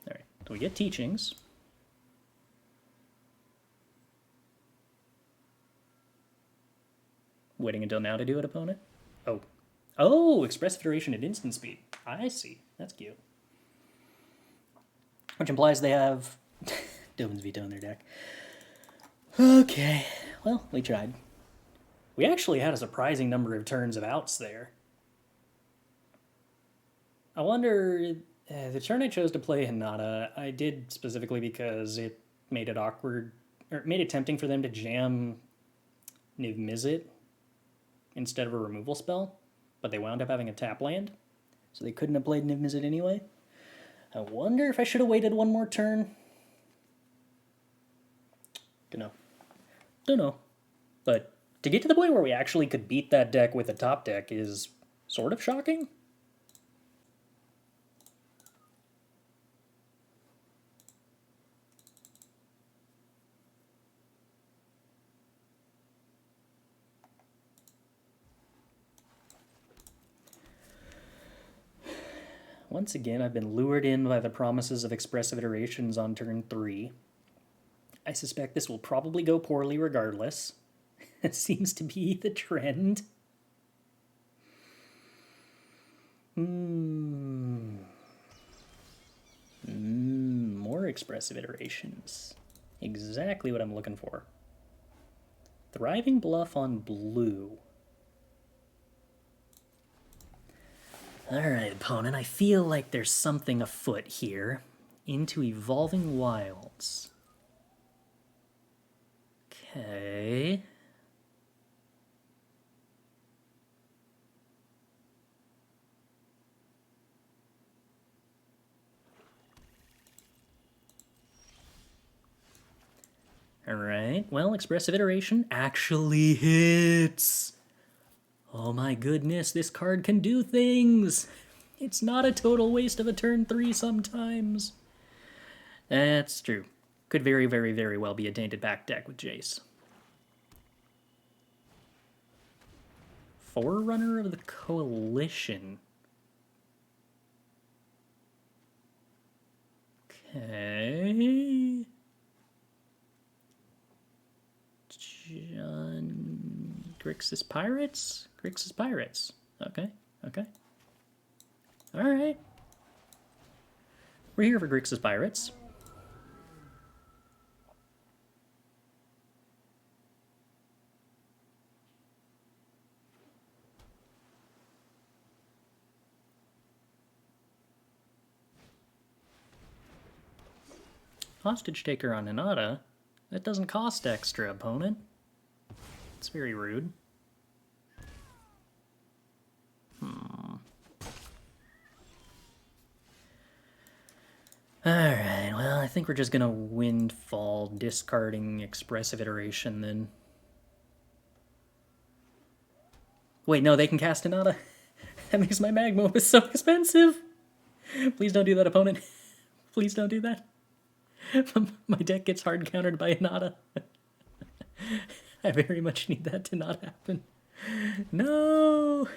Alright, so we get Teachings. Waiting until now to do it, opponent? Oh. Oh, Expressive Iteration at instant speed. I see. That's cute. Which implies they have Dovin's veto in their deck. Okay. Well, we tried. We actually had a surprising number of turns of outs there. I wonder... the turn I chose to play Hinata, I did specifically because it made it awkward... or made it tempting for them to jam Niv-Mizzet instead of a removal spell, but they wound up having a tap land, so they couldn't have played Niv-Mizzet anyway. I wonder if I should have waited one more turn. Don't know. But to get to the point where we actually could beat that deck with a top deck is sort of shocking. Once again, I've been lured in by the promises of Expressive Iterations on turn 3. I suspect this will probably go poorly regardless. It seems to be the trend. More Expressive Iterations. Exactly what I'm looking for. Thriving Bluff on blue. Alright, opponent, I feel like there's something afoot here. Into Evolving Wilds. Okay. Alright, well, Expressive Iteration actually hits. Oh my goodness, this card can do things! It's not a total waste of a turn 3 sometimes. That's true. Could very, very, very well be a Tainted Pact deck with Jace. Forerunner of the Coalition. Okay. Grixis Pirates? Grixis Pirates. Okay, okay. Alright. We're here for Grixis Pirates. Hostage Taker on Hinata? That doesn't cost extra, opponent. It's very rude. Alright, well, I think we're just gonna Windfall, discarding Expressive Iteration then. Wait, no, they can cast Hinata. That makes my Magma Opus so expensive. Please don't do that, opponent. Please don't do that. My deck gets hard countered by Hinata. I very much need that to not happen. No!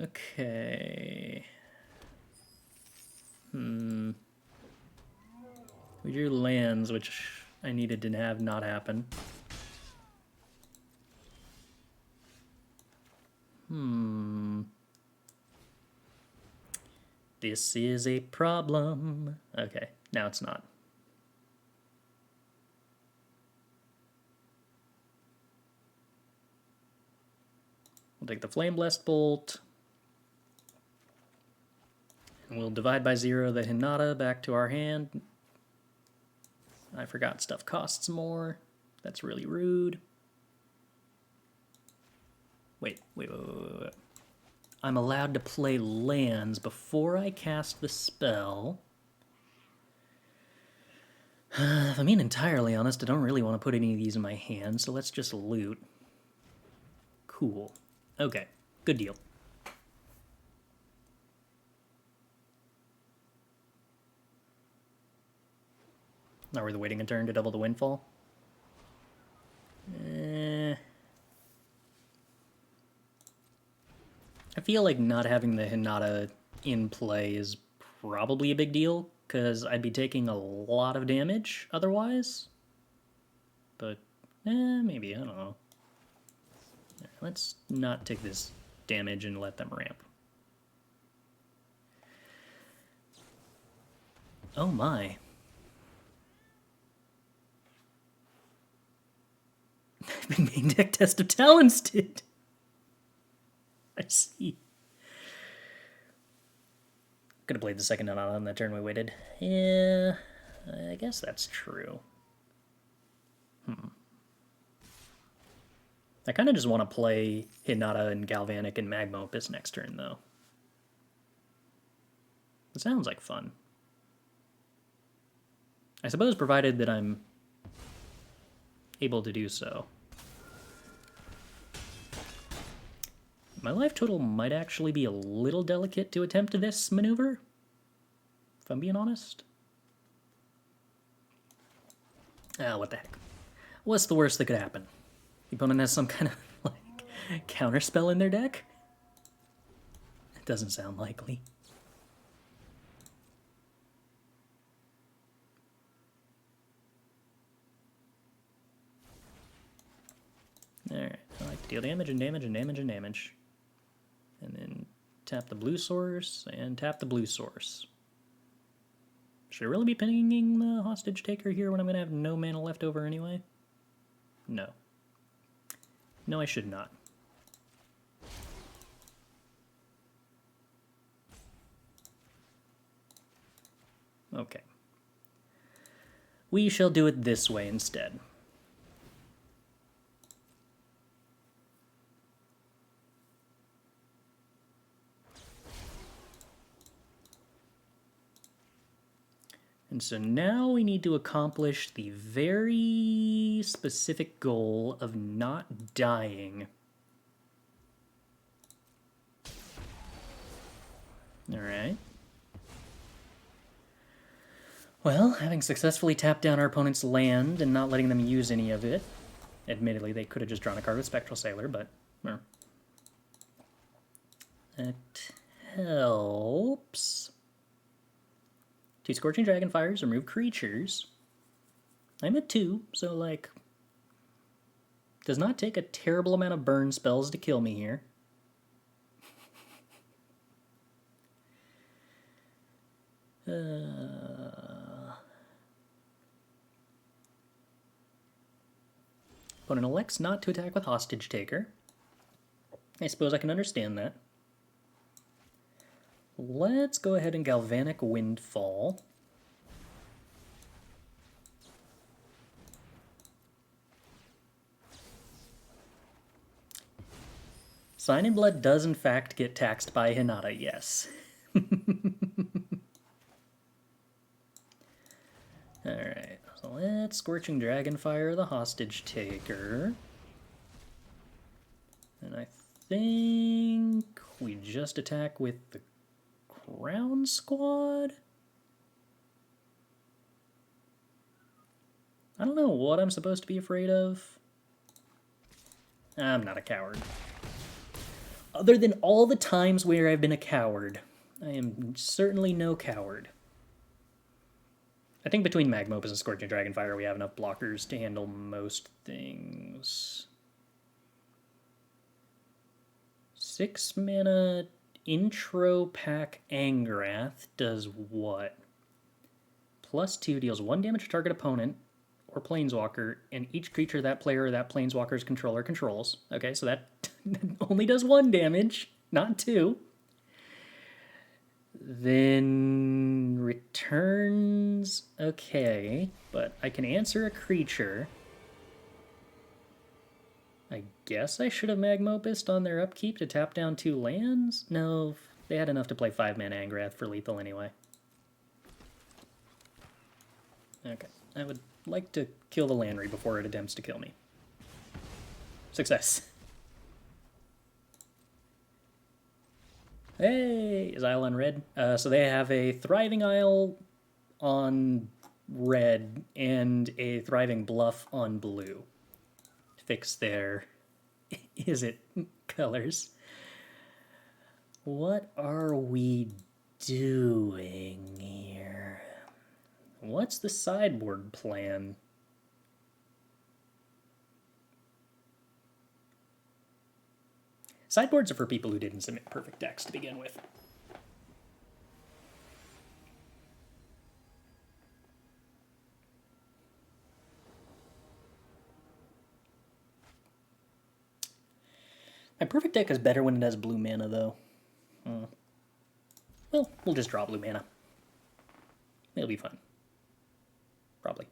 Okay. We drew lands, which I needed to have not happen. This is a problem. Okay, now it's not. We'll take the Flame Blessed Bolt. And we'll divide by 0 the Hinata back to our hand. I forgot stuff costs more. That's really rude. Wait. I'm allowed to play lands before I cast the spell. If I'm being entirely honest, I don't really want to put any of these in my hand, so let's just loot. Cool. Okay, good deal. Now we're waiting a turn to double the Windfall. I feel like not having the Hinata in play is probably a big deal, because I'd be taking a lot of damage otherwise. But, maybe, I don't know. Let's not take this damage and let them ramp. Oh my. I've been main deck Test of Talents did. I see. Could have played the second Hinata on that turn we waited. Yeah, I guess that's true. I kind of just want to play Hinata and Galvanic and Magma Opus next turn, though. It sounds like fun. I suppose provided that I'm able to do so. My life total might actually be a little delicate to attempt this maneuver, if I'm being honest. Ah, what the heck. What's the worst that could happen? The opponent has some kind of, like, counterspell in their deck? It doesn't sound likely. Alright, I like to deal damage and damage and damage and damage. And then tap the blue source and tap the blue source. Should I really be pinging the hostage taker here when I'm going to have no mana left over anyway? No. No, I should not. Okay. We shall do it this way instead. And so now we need to accomplish the very specific goal of not dying. Alright. Well, having successfully tapped down our opponent's land and not letting them use any of it, admittedly they could have just drawn a card with Spectral Sailor, but that helps. 2 Scorching Dragonfires, remove creatures. I'm at 2, so, like, does not take a terrible amount of burn spells to kill me here. Opponent elects not to attack with Hostage Taker. I suppose I can understand that. Let's go ahead and Galvanic Windfall. Sign in Blood does in fact get taxed by Hinata, yes. Alright, so let's that Scorching Dragonfire, the Hostage Taker. And I think we just attack with the Crown Squad? I don't know what I'm supposed to be afraid of. I'm not a coward. Other than all the times where I've been a coward, I am certainly no coward. I think between Magma Opus and Scorching Dragonfire, we have enough blockers to handle most things. 6 mana intro pack Angrath does what? +2 deals 1 damage to target opponent or planeswalker, and each creature that player or that planeswalker's controller controls. Okay, so that only does 1 damage, not 2. Then returns, okay, but I can answer a creature. I guess I should have Magma Opused on their upkeep to tap down 2 lands? No, they had enough to play 5-mana Angrath for lethal anyway. Okay, I would like to kill the Landry before it attempts to kill me. Success. Hey, is Isle on red? So they have a Thriving Isle on red and a Thriving Bluff on blue. Fix their is it colors. What are we doing here? What's the sideboard plan? Sideboards are for people who didn't submit perfect decks to begin with. My perfect deck is better when it has blue mana, though. Well, we'll just draw blue mana. It'll be fun. Probably.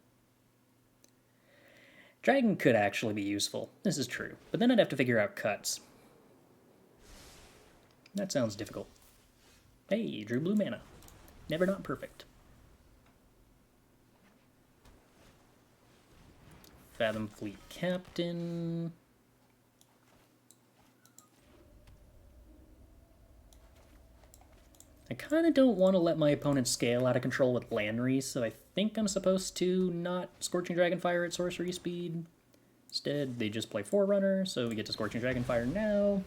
Dragon could actually be useful. This is true. But then I'd have to figure out cuts. That sounds difficult. Hey, you drew blue mana. Never not perfect. Fathom Fleet Captain. I kind of don't want to let my opponent scale out of control with Landry, so I think I'm supposed to not Scorching Dragonfire at sorcery speed. Instead, they just play Forerunner, so we get to Scorching Dragonfire now.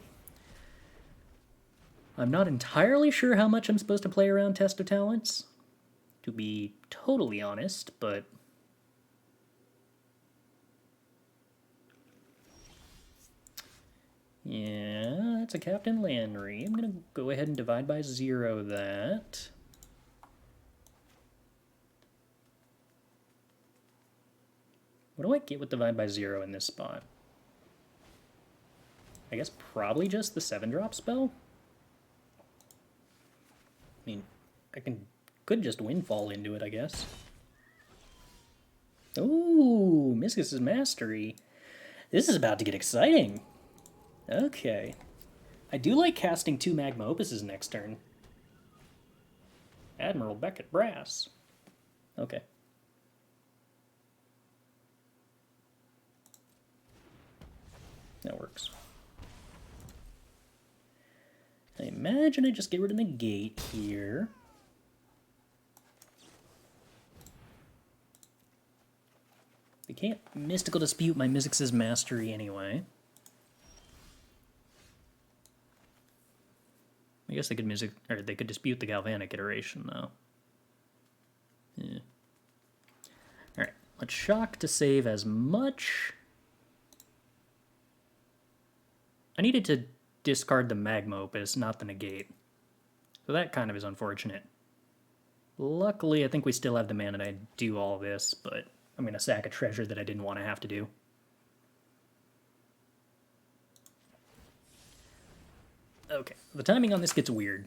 I'm not entirely sure how much I'm supposed to play around Test of Talents, to be totally honest, but... yeah, that's a Captain Landry. I'm going to go ahead and divide by 0 that. What do I get with divide by 0 in this spot? I guess probably just the 7-drop spell? I mean, I could just Windfall into it, I guess. Ooh, Mizzix's Mastery. This is about to get exciting. Okay. I do like casting 2 Magma Opuses next turn. Admiral Beckett Brass. Okay. That works. I imagine I just get rid of Negate here. They can't Mystical Dispute my Mizzix's Mastery anyway. I guess they could dispute the Galvanic Iteration though. Yeah. All right, let's shock to save as much. I needed to discard the Magma Opus, not the Negate. So that kind of is unfortunate. Luckily, I think we still have the mana to do all this, but I'm going to sack a treasure that I didn't want to have to do. Okay, the timing on this gets weird.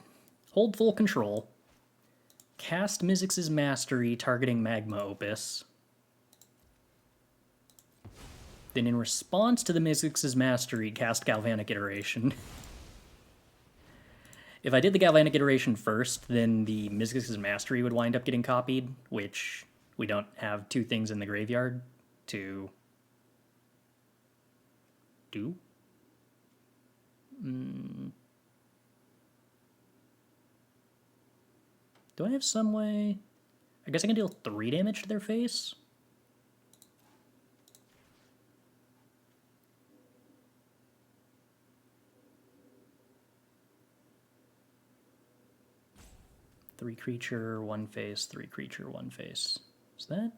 Hold full control. Cast Mizzix's Mastery targeting Magma Opus. Then in response to the Mizzix's Mastery, cast Galvanic Iteration. If I did the Galvanic Iteration first, then the Mizzix's Mastery would wind up getting copied, which we don't have two things in the graveyard to do. Do I have some way? I guess I can deal 3 damage to their face. Three creature, one face, 3 creature, one face. Is that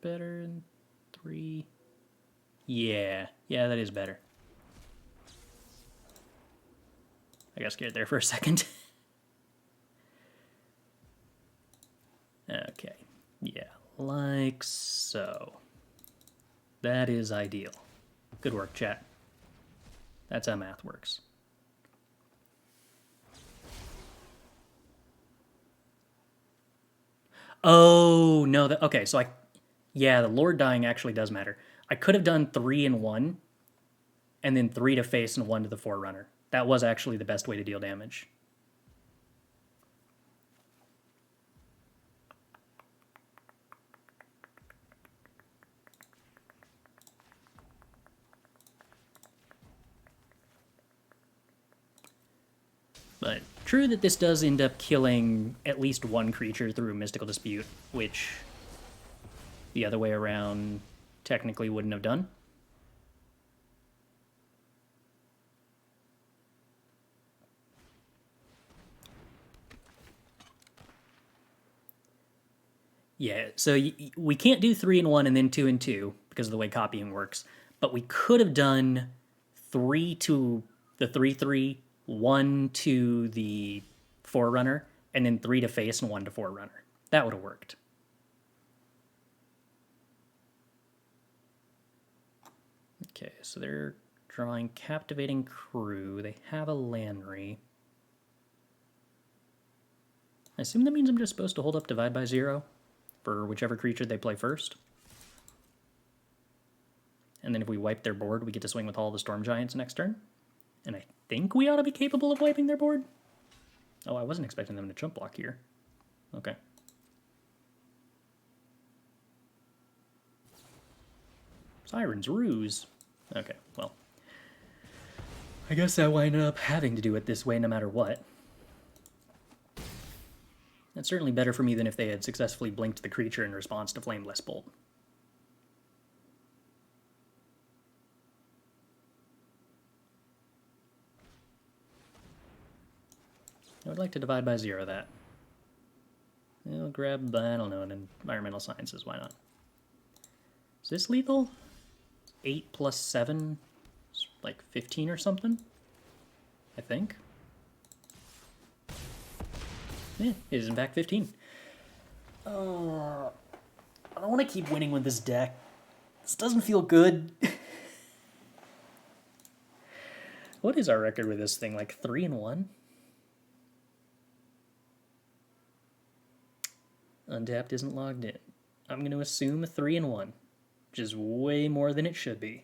better than 3? Yeah, that is better. I got scared there for a second. Okay, yeah, like so. That is ideal. Good work, chat. That's how math works. Oh, no, okay, so yeah, the Lord dying actually does matter. I could have done 3 and 1, and then 3 to face and 1 to the Forerunner. That was actually the best way to deal damage. But true that this does end up killing at least one creature through Mystical Dispute, which the other way around technically wouldn't have done. Yeah, so we can't do 3 and 1 and then 2 and 2 because of the way copying works, but we could have done 3 to the 3/3, 1 to the Forerunner, and then 3 to face and 1 to Forerunner. That would have worked. Okay, so they're drawing Captivating Crew. They have a Landry. I assume that means I'm just supposed to hold up Divide by 0 for whichever creature they play first. And then if we wipe their board, we get to swing with all the Storm Giants next turn. And I think we ought to be capable of wiping their board. Oh, I wasn't expecting them to chump block here. Okay. Siren's Ruse. Okay, well. I guess I wind up having to do it this way no matter what. That's certainly better for me than if they had successfully blinked the creature in response to Flameless Bolt. I would like to Divide by 0 that. I'll grab, I don't know, an Environmental Sciences, why not? Is this lethal? 8 plus 7, like 15 or something? I think. Yeah, it is in fact 15. I don't want to keep winning with this deck. This doesn't feel good. What is our record with this thing? Like 3 and 1? Untapped isn't logged in. I'm going to assume 3 and 1, which is way more than it should be.